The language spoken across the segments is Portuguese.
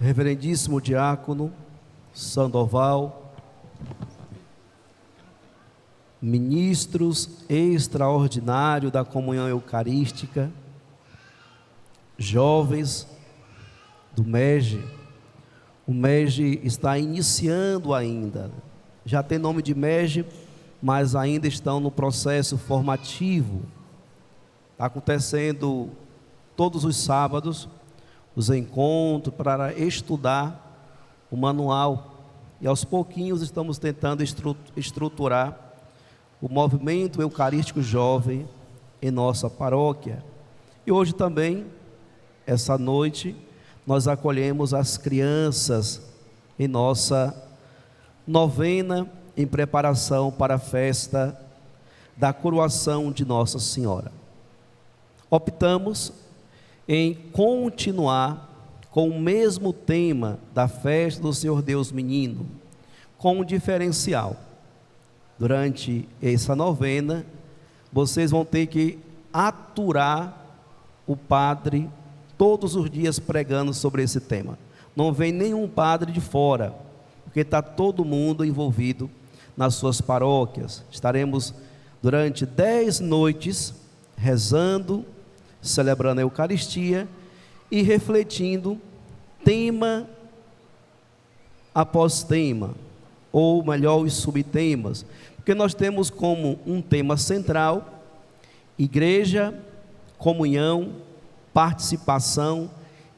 Reverendíssimo Diácono Sandoval, ministros extraordinários da comunhão eucarística, jovens do MEG. O MEG está iniciando ainda, já tem nome de MEG, mas ainda estão no processo formativo. Está acontecendo todos os sábados os encontros para estudar o manual, e aos pouquinhos estamos tentando estruturar o movimento eucarístico jovem em nossa paróquia. E hoje também, essa noite, nós acolhemos as crianças em nossa novena em preparação para a festa da coroação de Nossa Senhora. Optamos em continuar com o mesmo tema da festa do Senhor Deus Menino, com um diferencial. Durante essa novena, vocês vão ter que aturar o padre todos os dias pregando sobre esse tema. Não vem nenhum padre de fora, porque está todo mundo envolvido nas suas paróquias. Estaremos durante 10 noites rezando, celebrando a Eucaristia e refletindo tema após tema, ou melhor, os subtemas, porque nós temos como um tema central igreja, comunhão, participação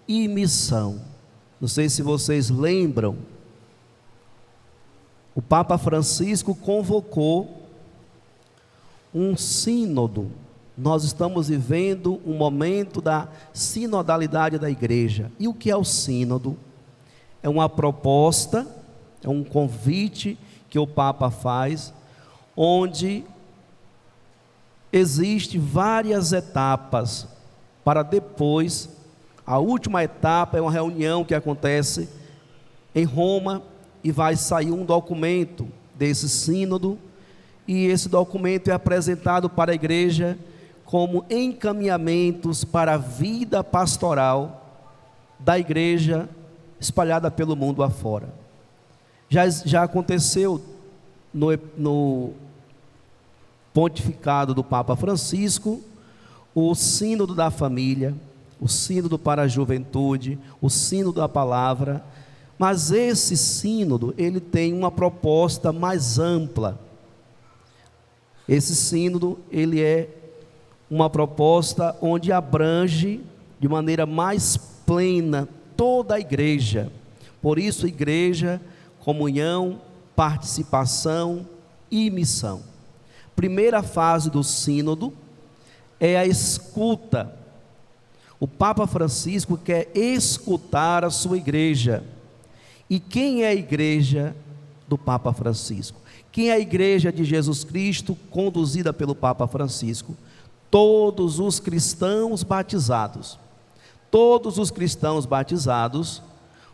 e missão. Não sei se vocês lembram, o Papa Francisco convocou um sínodo. Nós estamos vivendo um momento da sinodalidade da igreja. E o que é o sínodo? É uma proposta, é um convite que o Papa faz, onde existe várias etapas, para depois, a última etapa é uma reunião que acontece em Roma, e vai sair um documento desse sínodo, e esse documento é apresentado para a igreja como encaminhamentos para a vida pastoral da igreja espalhada pelo mundo afora. Já aconteceu no pontificado do Papa Francisco, o sínodo da família, o sínodo para a juventude, o sínodo da palavra, mas esse sínodo, ele tem uma proposta mais ampla. Esse sínodo, ele é uma proposta onde abrange de maneira mais plena toda a igreja. Por isso, igreja, comunhão, participação e missão. Primeira fase do sínodo é a escuta. O Papa Francisco quer escutar a sua igreja. E quem é a igreja do Papa Francisco? Quem é a igreja de Jesus Cristo conduzida pelo Papa Francisco? Todos os cristãos batizados. Todos os cristãos batizados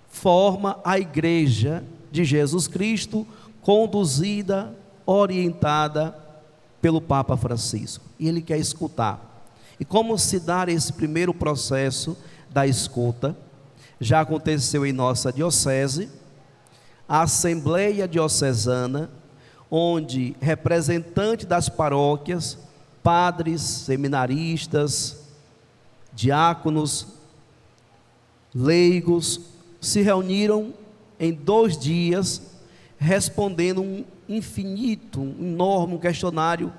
formam a igreja de Jesus Cristo, conduzida, orientada pelo Papa Francisco. E ele quer escutar. E como se dá esse primeiro processo da escuta? Já aconteceu em nossa diocese, a Assembleia Diocesana, onde representantes das paróquias, padres, seminaristas, diáconos, leigos, se reuniram em 2 dias, respondendo um infinito, um enorme questionário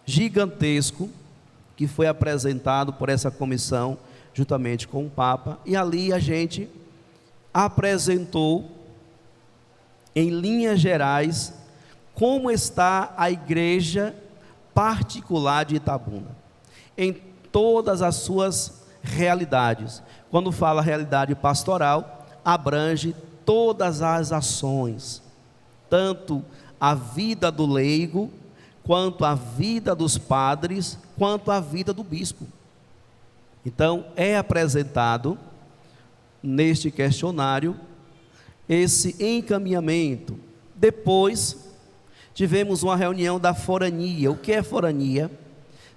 gigantesco, que foi apresentado por essa comissão, juntamente com o Papa, e ali a gente apresentou, em linhas gerais, como está a igreja particular de Itabuna, em todas as suas realidades. Quando fala realidade pastoral, abrange todas as ações, tanto a vida do leigo, quanto a vida dos padres, quanto a vida do bispo. Então, é apresentado neste questionário esse encaminhamento. Depois, tivemos uma reunião da forania. O que é forania?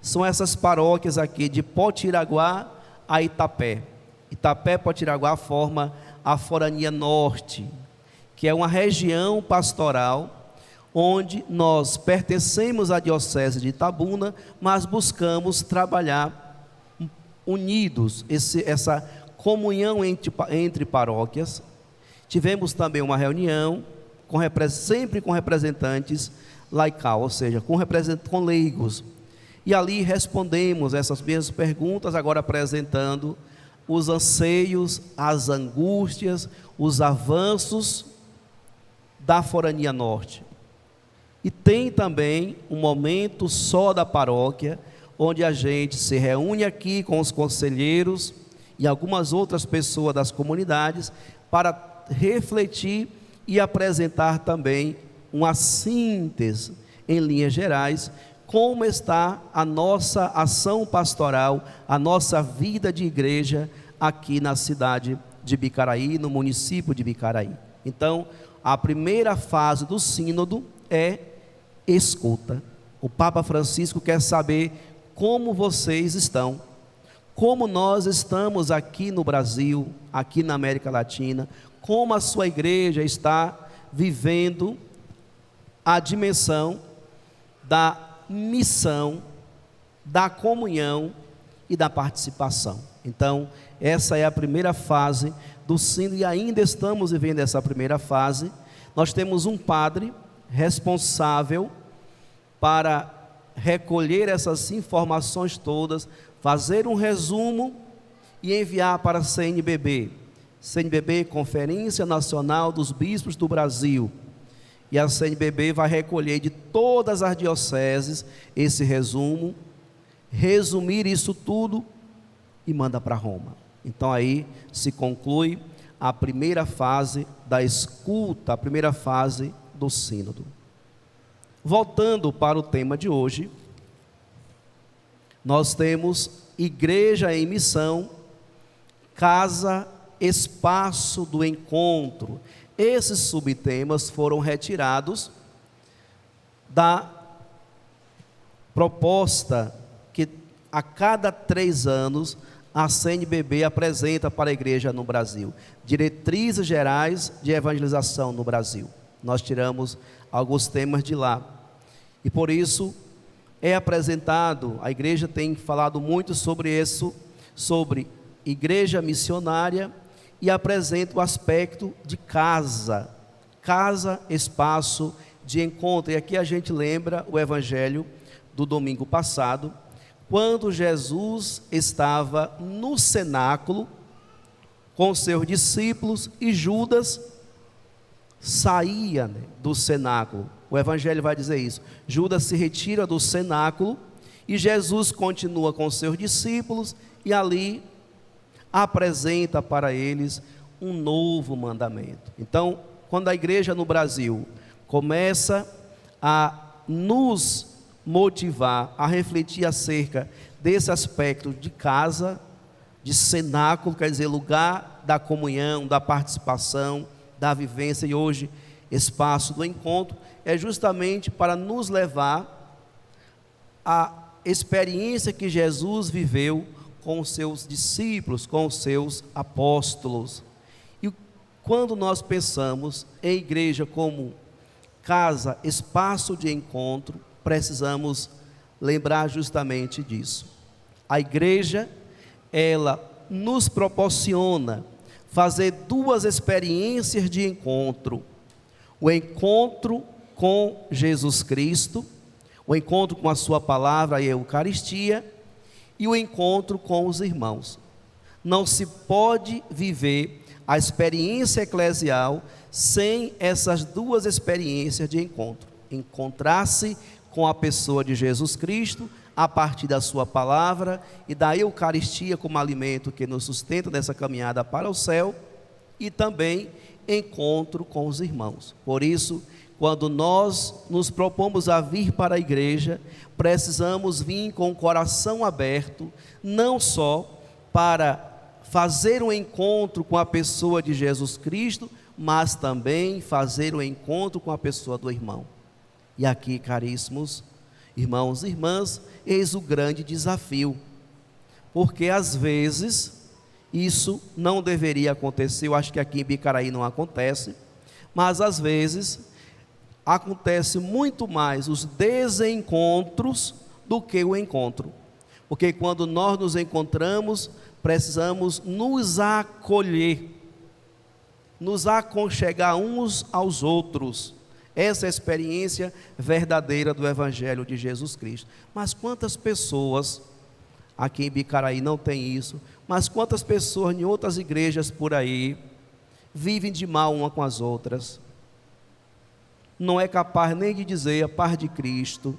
São essas paróquias aqui de Potiraguá a Itapé. Itapé, Potiraguá forma a Forania Norte, que é uma região pastoral onde nós pertencemos à Diocese de Itabuna, mas buscamos trabalhar unidos, essa comunhão entre paróquias. Tivemos também uma reunião, sempre com representantes laical, ou seja, com leigos. E ali respondemos essas mesmas perguntas, agora apresentando os anseios, as angústias, os avanços da Forania Norte. E tem também um momento só da paróquia, onde a gente se reúne aqui com os conselheiros e algumas outras pessoas das comunidades para refletir e apresentar também uma síntese, em linhas gerais, como está a nossa ação pastoral, a nossa vida de igreja aqui na cidade de Bicaraí, no município de Bicaraí. Então, a primeira fase do sínodo é escuta. O Papa Francisco quer saber como vocês estão, como nós estamos aqui no Brasil, aqui na América Latina, como a sua igreja está vivendo a dimensão da missão, da comunhão e da participação. Então, essa é a primeira fase do sínodo e ainda estamos vivendo essa primeira fase. Nós temos um padre responsável para recolher essas informações todas, fazer um resumo e enviar para a CNBB, Conferência Nacional dos Bispos do Brasil. E a CNBB vai recolher de todas as dioceses esse resumo, resumir isso tudo e manda para Roma. Então aí se conclui a primeira fase da escuta, a primeira fase do sínodo. Voltando para o tema de hoje, nós temos igreja em missão, casa, espaço do encontro. Esses subtemas foram retirados da proposta que a cada 3 anos a CNBB apresenta para a igreja no Brasil, diretrizes gerais de evangelização no Brasil. Nós tiramos alguns temas de lá, e por isso é apresentado, a igreja tem falado muito sobre isso, sobre igreja missionária, e apresenta o aspecto de casa, espaço de encontro. E aqui a gente lembra o evangelho do domingo passado, quando Jesus estava no cenáculo com seus discípulos e Judas saía do cenáculo. O evangelho vai dizer isso. Judas se retira do cenáculo e Jesus continua com seus discípulos e ali apresenta para eles um novo mandamento. Então, quando a igreja no Brasil começa a nos motivar, a refletir acerca desse aspecto de casa, de cenáculo, quer dizer, lugar da comunhão, da participação, da vivência, e hoje espaço do encontro, é justamente para nos levar à experiência que Jesus viveu com os seus discípulos, com os seus apóstolos. E quando nós pensamos em igreja como casa, espaço de encontro, precisamos lembrar justamente disso. A igreja, ela nos proporciona fazer 2 experiências de encontro: o encontro com Jesus Cristo, o encontro com a sua palavra, a Eucaristia, e o encontro com os irmãos. Não se pode viver a experiência eclesial sem essas 2 experiências de encontro: encontrar-se com a pessoa de Jesus Cristo, a partir da sua palavra e da Eucaristia como alimento que nos sustenta nessa caminhada para o céu, e também encontro com os irmãos. Por isso, quando nós nos propomos a vir para a igreja, precisamos vir com o coração aberto, não só para fazer um encontro com a pessoa de Jesus Cristo, mas também fazer um encontro com a pessoa do irmão. E aqui, caríssimos irmãos e irmãs, eis o grande desafio, porque às vezes Isso não deveria acontecer. Eu acho que aqui em Bicaraí não acontece, mas às vezes acontece muito mais os desencontros do que o encontro, porque quando nós nos encontramos, precisamos nos acolher, nos aconchegar uns aos outros. Essa é a experiência verdadeira do Evangelho de Jesus Cristo. Mas quantas pessoas aqui em Bicaraí não tem isso, mas quantas pessoas em outras igrejas por aí vivem de mal uma com as outras, não é capaz nem de dizer a paz de Cristo.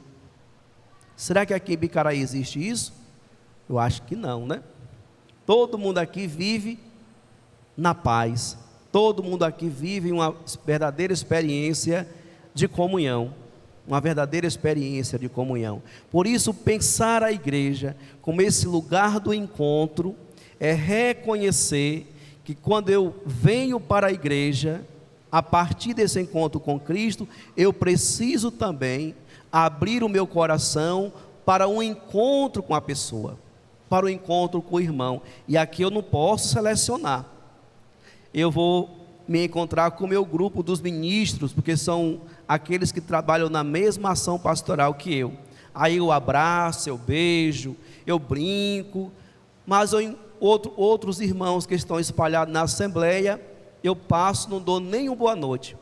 Será que aqui em Bicaraí existe isso? Eu acho que não, né? Todo mundo aqui vive na paz, todo mundo aqui vive uma verdadeira experiência de comunhão, uma verdadeira experiência de comunhão. Por isso, pensar a igreja como esse lugar do encontro é reconhecer que quando eu venho para a igreja, a partir desse encontro com Cristo, eu preciso também abrir o meu coração para um encontro com a pessoa, para o encontro com o irmão. E aqui eu não posso selecionar. Eu vou me encontrar com o meu grupo dos ministros, porque são aqueles que trabalham na mesma ação pastoral que eu. Aí eu abraço, eu beijo, eu brinco, mas outros irmãos que estão espalhados na assembleia, eu passo, não dou nem uma boa noite.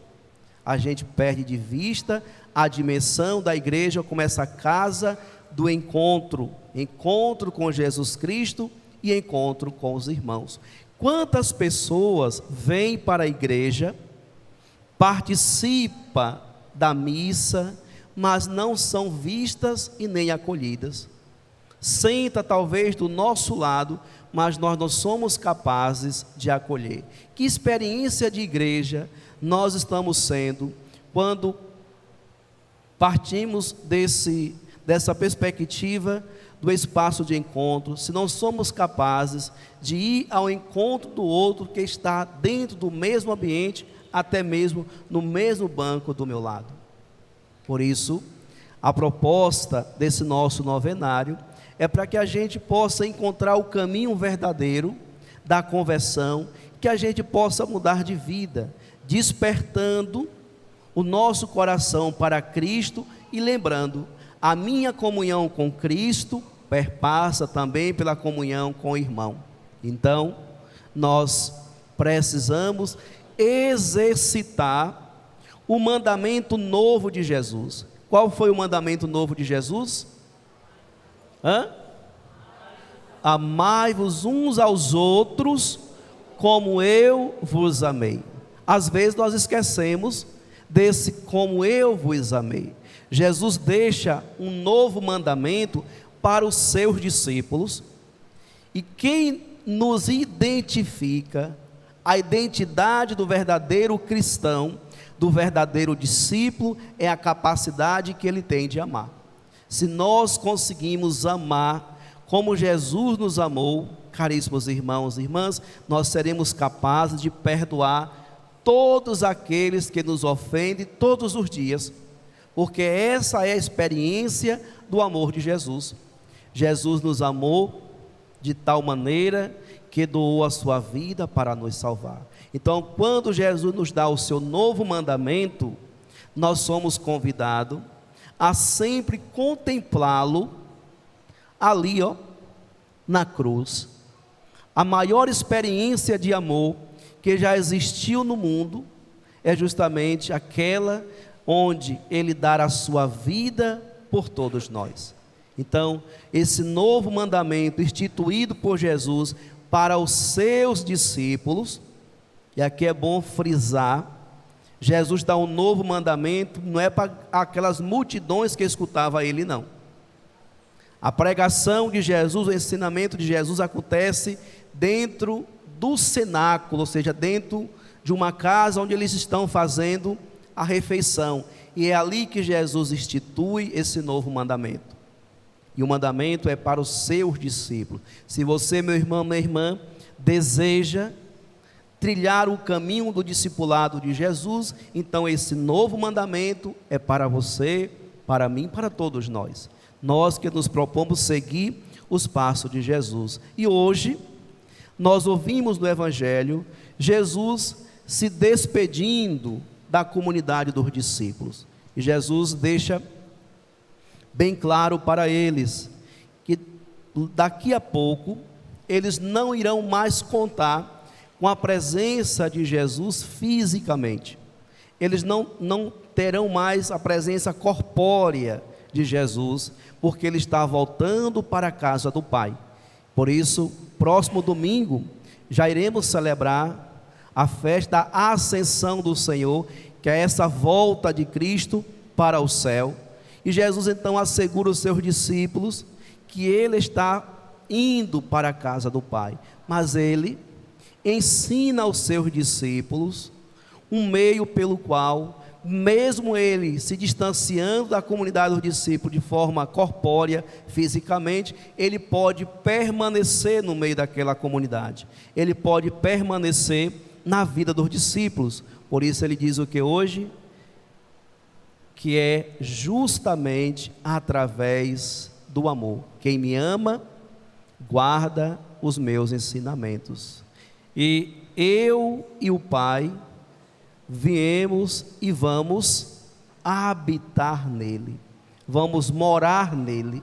A gente perde de vista a dimensão da igreja como essa casa do encontro, encontro com Jesus Cristo e encontro com os irmãos. Quantas pessoas vêm para a igreja, participam da missa, mas não são vistas e nem acolhidas. Senta talvez do nosso lado, mas nós não somos capazes de acolher. Que experiência de igreja nós estamos sendo quando partimos dessa perspectiva do espaço de encontro, se não somos capazes de ir ao encontro do outro que está dentro do mesmo ambiente, até mesmo no mesmo banco do meu lado. Por isso, a proposta desse nosso novenário é para que a gente possa encontrar o caminho verdadeiro da conversão, que a gente possa mudar de vida, despertando o nosso coração para Cristo e lembrando, a minha comunhão com Cristo perpassa também pela comunhão com o irmão. Então, nós precisamos exercitar o mandamento novo de Jesus. Qual foi o mandamento novo de Jesus? Amai-vos uns aos outros como eu vos amei. Às vezes nós esquecemos desse como eu vos amei. Jesus deixa um novo mandamento para os seus discípulos, e quem nos identifica a identidade do verdadeiro cristão, do verdadeiro discípulo, é a capacidade que ele tem de amar. Se nós conseguimos amar como Jesus nos amou, caríssimos irmãos e irmãs, nós seremos capazes de perdoar todos aqueles que nos ofendem todos os dias, porque essa é a experiência do amor de Jesus. Jesus nos amou de tal maneira que doou a sua vida para nos salvar. Então, quando Jesus nos dá o seu novo mandamento, nós somos convidados a sempre contemplá-lo ali, na cruz. A maior experiência de amor que já existiu no mundo é justamente aquela onde ele dá a sua vida por todos nós. Então, esse novo mandamento instituído por Jesus para os seus discípulos, e aqui é bom frisar, Jesus dá um novo mandamento, não é para aquelas multidões que escutavam ele, não. A pregação de Jesus, o ensinamento de Jesus acontece dentro do cenáculo, ou seja, dentro de uma casa onde eles estão fazendo a refeição, e é ali que Jesus institui esse novo mandamento. E o mandamento é para os seus discípulos. Se você, meu irmão, minha irmã, deseja trilhar o caminho do discipulado de Jesus, então esse novo mandamento é para você, para mim, para todos nós. Nós que nos propomos seguir os passos de Jesus. E hoje Nós ouvimos no Evangelho Jesus se despedindo da comunidade dos discípulos. E Jesus deixa bem claro para eles que daqui a pouco eles não irão mais contar com a presença de Jesus fisicamente. Eles não terão mais a presença corpórea de Jesus, porque ele está voltando para a casa do Pai. Por isso, próximo domingo, já iremos celebrar a festa da ascensão do Senhor, que é essa volta de Cristo para o céu. E Jesus então assegura os seus discípulos que ele está indo para a casa do Pai, mas ele ensina aos seus discípulos um meio pelo qual, mesmo ele se distanciando da comunidade dos discípulos de forma corpórea, fisicamente, ele pode permanecer no meio daquela comunidade, ele pode permanecer na vida dos discípulos. Por isso ele diz o que hoje? Que é justamente através do amor. Quem me ama, guarda os meus ensinamentos. E eu e o Pai viemos e vamos habitar nele, vamos morar nele.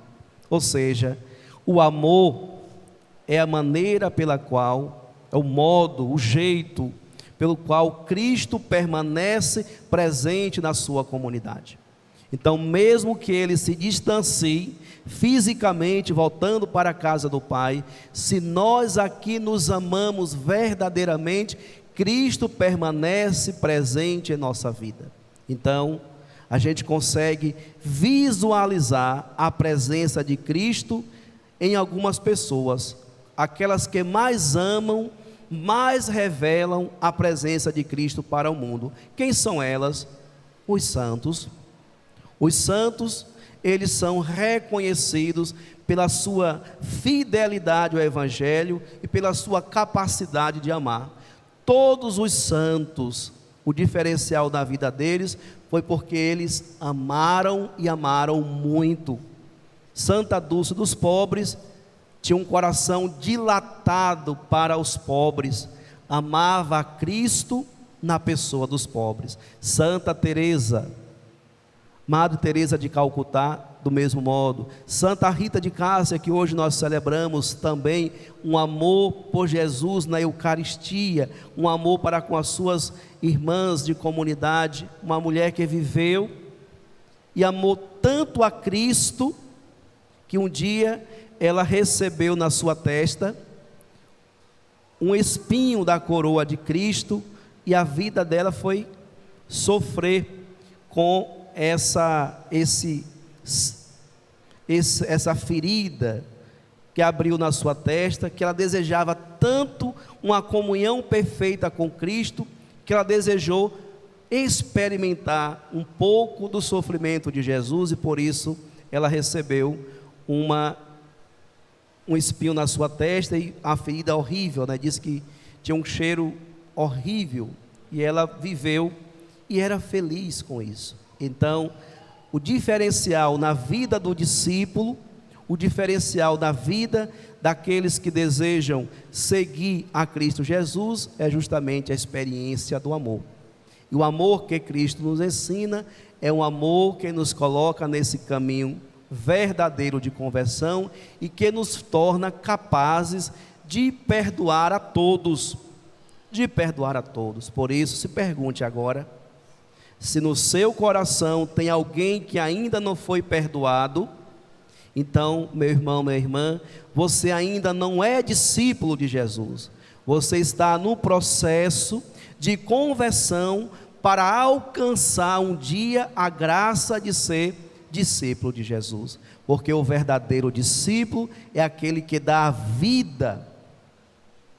Ou seja, o amor é a maneira pela qual, é o modo, o jeito pelo qual Cristo permanece presente na sua comunidade. Então, mesmo que ele se distancie fisicamente, voltando para a casa do Pai, se nós aqui nos amamos verdadeiramente, Cristo permanece presente em nossa vida. Então, a gente consegue visualizar a presença de Cristo em algumas pessoas. Aquelas que mais amam, mais revelam a presença de Cristo para o mundo. Quem são elas? Os santos. Os santos, eles são reconhecidos pela sua fidelidade ao Evangelho e pela sua capacidade de amar. Todos os santos, o diferencial da vida deles foi porque eles amaram e amaram muito. Santa Dulce dos Pobres tinha um coração dilatado para os pobres, amava a Cristo na pessoa dos pobres. Santa Teresa, Madre Teresa de Calcutá, do mesmo modo. Santa Rita de Cássia, que hoje nós celebramos também, um amor por Jesus na Eucaristia, um amor para com as suas irmãs de comunidade, uma mulher que viveu e amou tanto a Cristo, que um dia ela recebeu na sua testa um espinho da coroa de Cristo, e a vida dela foi sofrer com essa ferida que abriu na sua testa, que ela desejava tanto uma comunhão perfeita com Cristo, que ela desejou experimentar um pouco do sofrimento de Jesus, e por isso ela recebeu um espinho na sua testa, e a ferida horrível, né? Diz que tinha um cheiro horrível, e ela viveu e era feliz com isso. Então, o diferencial na vida do discípulo, o diferencial da vida daqueles que desejam seguir a Cristo Jesus, é justamente a experiência do amor. E o amor que Cristo nos ensina é um amor que nos coloca nesse caminho verdadeiro de conversão e que nos torna capazes de perdoar a todos, Por isso, se pergunte agora, se no seu coração tem alguém que ainda não foi perdoado, então, meu irmão, minha irmã, você ainda não é discípulo de Jesus. Você está no processo de conversão para alcançar um dia a graça de ser discípulo de Jesus. Porque o verdadeiro discípulo é aquele que dá a vida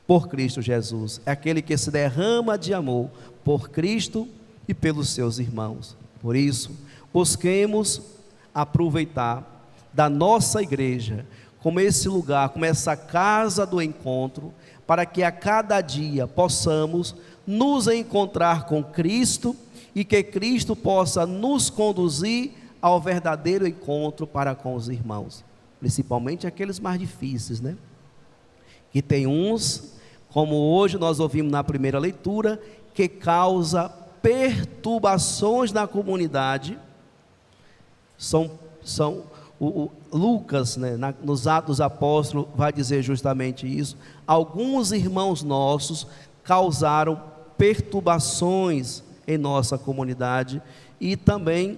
por Cristo Jesus, é aquele que se derrama de amor por Cristo e pelos seus irmãos. Por isso, busquemos aproveitar da nossa igreja como esse lugar, como essa casa do encontro, para que a cada dia possamos nos encontrar com Cristo e que Cristo possa nos conduzir ao verdadeiro encontro para com os irmãos, principalmente aqueles mais difíceis, né? Que tem uns como hoje nós ouvimos na primeira leitura, que causa perturbações na comunidade. Lucas, né, nos Atos dos Apóstolos, vai dizer justamente isso. Alguns irmãos nossos causaram perturbações em nossa comunidade e também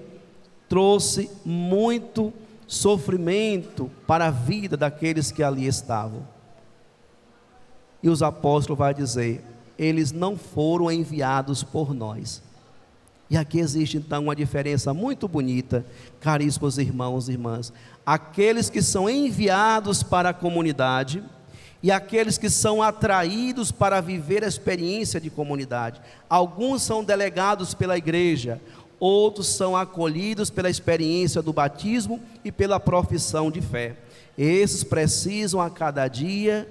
trouxe muito sofrimento para a vida daqueles que ali estavam. E os apóstolos vai dizer: eles não foram enviados por nós. E aqui existe então uma diferença muito bonita, caríssimos irmãos e irmãs. Aqueles que são enviados para a comunidade e aqueles que são atraídos para viver a experiência de comunidade. Alguns são delegados pela igreja, outros são acolhidos pela experiência do batismo e pela profissão de fé. Esses precisam a cada dia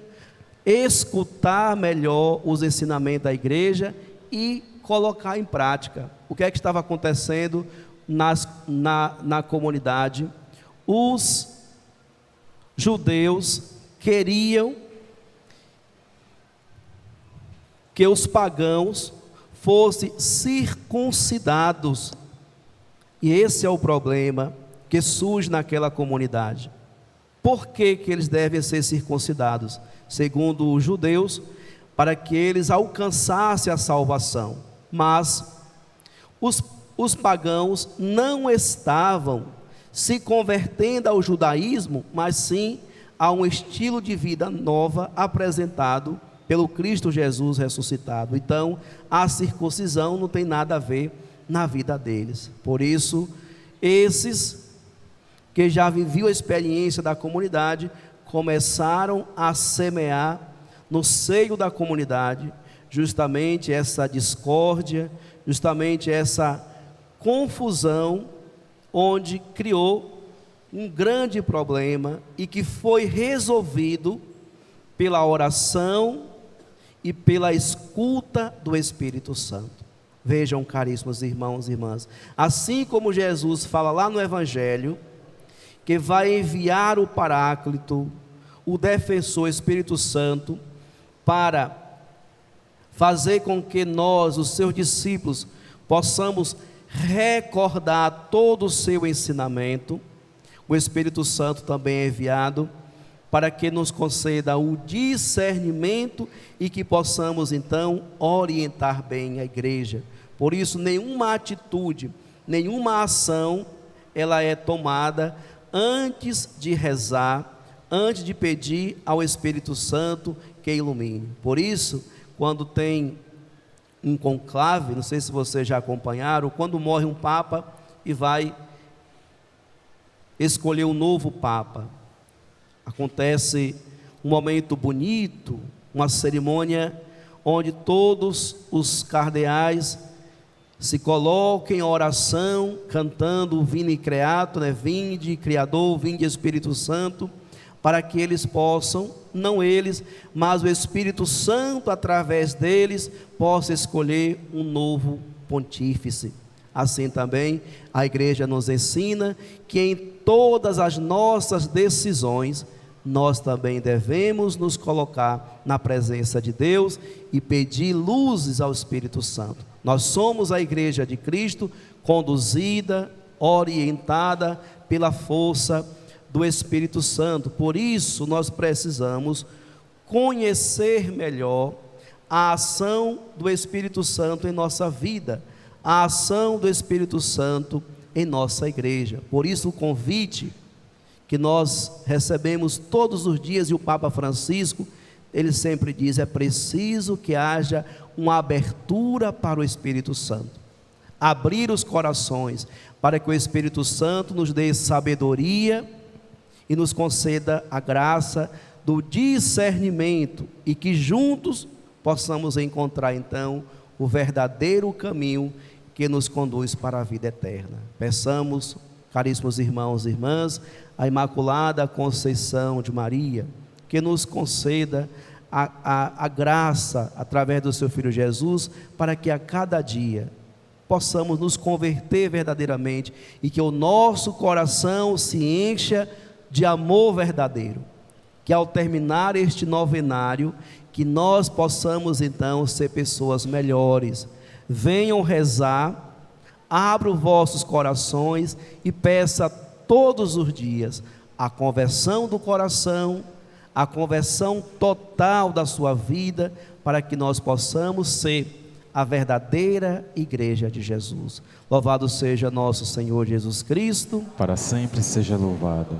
escutar melhor os ensinamentos da igreja e colocar em prática. O que é que estava acontecendo na comunidade? Os judeus queriam que os pagãos fossem circuncidados, e esse é o problema que surge naquela comunidade. Por que eles devem ser circuncidados? Segundo os judeus, para que eles alcançassem a salvação. Mas os pagãos não estavam se convertendo ao judaísmo, mas sim a um estilo de vida nova apresentado pelo Cristo Jesus ressuscitado. Então, a circuncisão não tem nada a ver na vida deles. Por isso, esses que já viviam a experiência da comunidade começaram a semear no seio da comunidade justamente essa discórdia, justamente essa confusão, onde criou um grande problema e que foi resolvido pela oração e pela escuta do Espírito Santo. Vejam, caríssimos irmãos e irmãs, assim como Jesus fala lá no Evangelho, que vai enviar o Paráclito, o defensor Espírito Santo, para fazer com que nós, os seus discípulos, possamos recordar todo o seu ensinamento. O Espírito Santo também é enviado para que nos conceda o discernimento e que possamos então orientar bem a igreja. Por isso, nenhuma atitude, nenhuma ação, ela é tomada antes de rezar, antes de pedir ao Espírito Santo que ilumine. Por isso, quando tem um conclave, não sei se vocês já acompanharam, quando morre um papa e vai escolher um novo papa, acontece um momento bonito, uma cerimônia onde todos os cardeais se colocam em oração, cantando o Vinde Creator, né? Vinde Criador, Vinde Espírito Santo, para que eles possam, não eles, mas o Espírito Santo através deles, possa escolher um novo pontífice. Assim também a igreja nos ensina que em todas as nossas decisões, nós também devemos nos colocar na presença de Deus e pedir luzes ao Espírito Santo. Nós somos a igreja de Cristo, conduzida, orientada pela força do Espírito Santo. Por isso nós precisamos conhecer melhor a ação do Espírito Santo em nossa vida, a ação do Espírito Santo em nossa igreja. Por isso o convite que nós recebemos todos os dias, e o Papa Francisco, ele sempre diz: é preciso que haja uma abertura para o Espírito Santo, abrir os corações, para que o Espírito Santo nos dê sabedoria e nos conceda a graça do discernimento, e que juntos possamos encontrar então o verdadeiro caminho que nos conduz para a vida eterna. Peçamos, caríssimos irmãos e irmãs, a Imaculada Conceição de Maria, que nos conceda a graça, através do seu Filho Jesus, para que a cada dia possamos nos converter verdadeiramente, e que o nosso coração se encha de amor verdadeiro, que ao terminar este novenário, que nós possamos então ser pessoas melhores. Venham rezar, abra os vossos corações e peça todos os dias a conversão do coração, a conversão total da sua vida, para que nós possamos ser a verdadeira igreja de Jesus. Louvado seja nosso Senhor Jesus Cristo. Para sempre seja louvado.